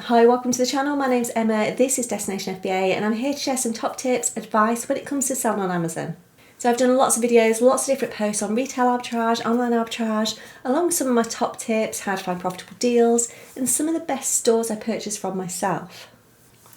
Hi, welcome to the channel. My name's Emma, this is Destination FBA and I'm here to share some top tips, advice when it comes to selling on Amazon. So I've done lots of videos, lots of different posts on retail arbitrage, online arbitrage, along with some of my top tips, how to find profitable deals and some of the best stores I purchased from myself.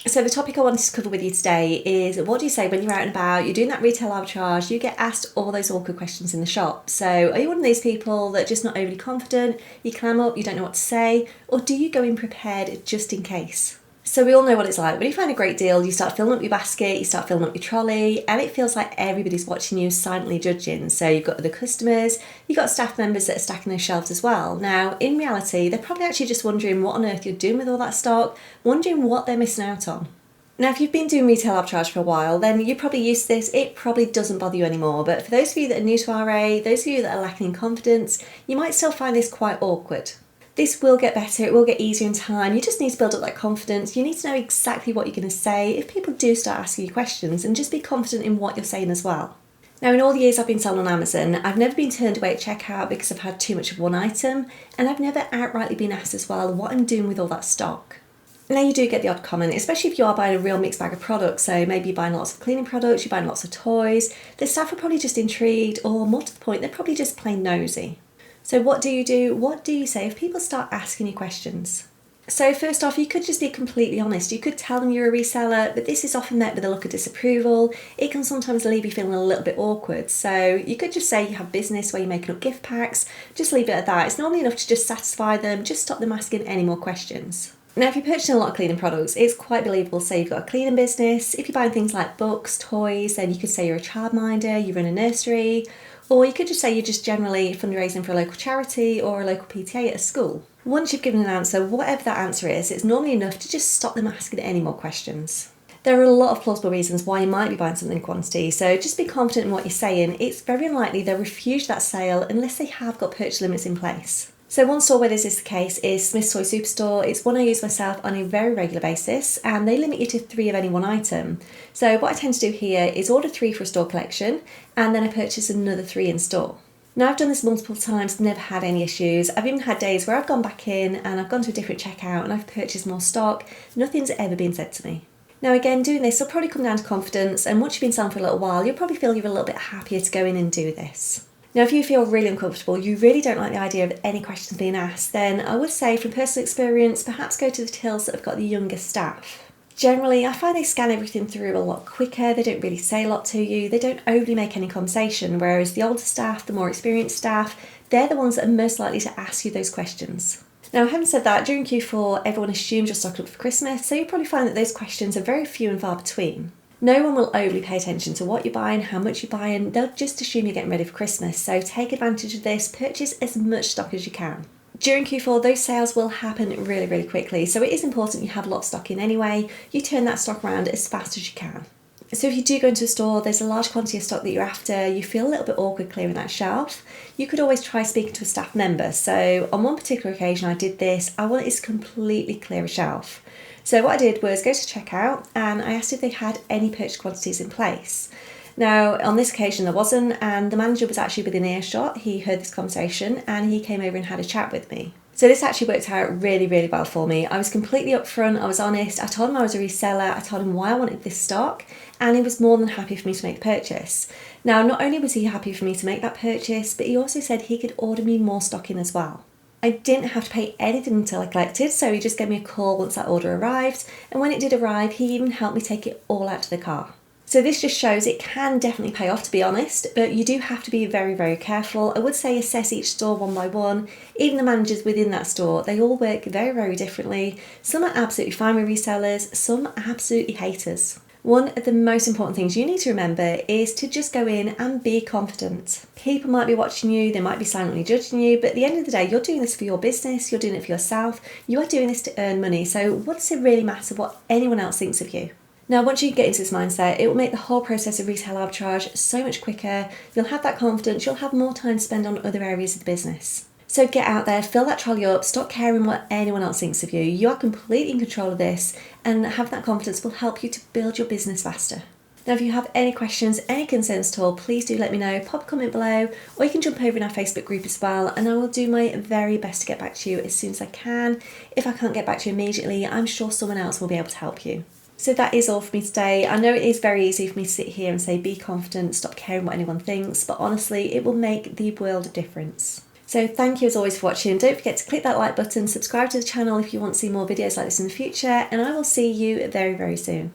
So the topic I wanted to cover with you today is what do you say when you're out and about, you're doing that retail arbitrage, you get asked all those awkward questions in the shop. So are you one of these people that are just not overly confident, you clam up, you don't know what to say, or do you go in prepared just in case? So we all know what it's like. When you find a great deal, you start filling up your basket, you start filling up your trolley, and it feels like everybody's watching you, silently judging. So you've got other customers, you've got staff members that are stacking those shelves as well. Now, in reality, they're probably actually just wondering what on earth you're doing with all that stock, wondering what they're missing out on. Now, if you've been doing retail arbitrage for a while, then you're probably used to this. It probably doesn't bother you anymore. But for those of you that are new to RA, those of you that are lacking in confidence, you might still find this quite awkward. This will get better, it will get easier in time. You just need to build up that confidence. You need to know exactly what you're going to say if people do start asking you questions, and just be confident in what you're saying as well. Now, in all the years I've been selling on Amazon, I've never been turned away at checkout because I've had too much of one item, and I've never outrightly been asked as well what I'm doing with all that stock. Now, you do get the odd comment, especially if you are buying a real mixed bag of products. So maybe you're buying lots of cleaning products, you're buying lots of toys. The staff are probably just intrigued, or more to the point, they're probably just plain nosy. So what do you do? What do you say if people start asking you questions? So first off, you could just be completely honest. You could tell them you're a reseller, but this is often met with a look of disapproval. It can sometimes leave you feeling a little bit awkward. So you could just say you have business where you're making up gift packs. Just leave it at that. It's normally enough to just satisfy them, just stop them asking any more questions. Now, if you're purchasing a lot of cleaning products, it's quite believable. Say you've got a cleaning business. If you're buying things like books, toys, then you could say you're a childminder, you run a nursery, or you could just say you're just generally fundraising for a local charity or a local PTA at a school. Once you've given an answer, whatever that answer is, it's normally enough to just stop them asking any more questions. There are a lot of plausible reasons why you might be buying something in quantity, so just be confident in what you're saying. It's very unlikely they'll refuse that sale unless they have got purchase limits in place. So one store where this is the case is Smith's Toy Superstore. It's one I use myself on a very regular basis, and they limit you to 3 of any one item. So what I tend to do here is order 3 for a store collection, and then I purchase another 3 in store. Now, I've done this multiple times, never had any issues. I've even had days where I've gone back in and I've gone to a different checkout and I've purchased more stock. Nothing's ever been said to me. Now, again, doing this will probably come down to confidence, and once you've been selling for a little while, you'll probably feel you're a little bit happier to go in and do this. Now, if you feel really uncomfortable, you really don't like the idea of any questions being asked, then I would say from personal experience, perhaps go to the tills that have got the younger staff. Generally, I find they scan everything through a lot quicker, they don't really say a lot to you, they don't overly make any conversation, whereas the older staff, the more experienced staff, they're the ones that are most likely to ask you those questions. Now, having said that, during Q4, everyone assumes you're stocking up for Christmas, so you'll probably find that those questions are very few and far between. No one will overly pay attention to what you're buying, how much you're buying. They'll just assume you're getting ready for Christmas. So take advantage of this, purchase as much stock as you can. During Q4, those sales will happen really, really quickly. So it is important you have a lot of stock in anyway. You turn that stock around as fast as you can. So if you do go into a store, there's a large quantity of stock that you're after, you feel a little bit awkward clearing that shelf, you could always try speaking to a staff member. So on one particular occasion I did this, I wanted to completely clear a shelf. So what I did was go to checkout and I asked if they had any purchase quantities in place. Now, on this occasion there wasn't, and the manager was actually within earshot. He heard this conversation and he came over and had a chat with me. So this actually worked out really, really well for me. I was completely upfront, I was honest, I told him I was a reseller, I told him why I wanted this stock, and he was more than happy for me to make the purchase. Now, not only was he happy for me to make that purchase, but he also said he could order me more stock in as well. I didn't have to pay anything until I collected, so he just gave me a call once that order arrived, and when it did arrive, he even helped me take it all out to the car. So this just shows it can definitely pay off, to be honest, but you do have to be very, very careful. I would say assess each store one by one. Even the managers within that store, they all work very, very differently. Some are absolutely fine with resellers, some are absolutely haters. One of the most important things you need to remember is to just go in and be confident. People might be watching you, they might be silently judging you, but at the end of the day, you're doing this for your business, you're doing it for yourself, you are doing this to earn money, so what does it really matter what anyone else thinks of you? Now, once you get into this mindset, it will make the whole process of retail arbitrage so much quicker, you'll have that confidence, you'll have more time to spend on other areas of the business. So get out there, fill that trolley up, stop caring what anyone else thinks of you. You are completely in control of this, and having that confidence will help you to build your business faster. Now, if you have any questions, any concerns at all, please do let me know. Pop a comment below, or you can jump over in our Facebook group as well, and I will do my very best to get back to you as soon as I can. If I can't get back to you immediately, I'm sure someone else will be able to help you. So that is all for me today. I know it is very easy for me to sit here and say be confident, stop caring what anyone thinks, but honestly, it will make the world of difference. So thank you as always for watching. Don't forget to click that like button, subscribe to the channel if you want to see more videos like this in the future, and I will see you very, very soon.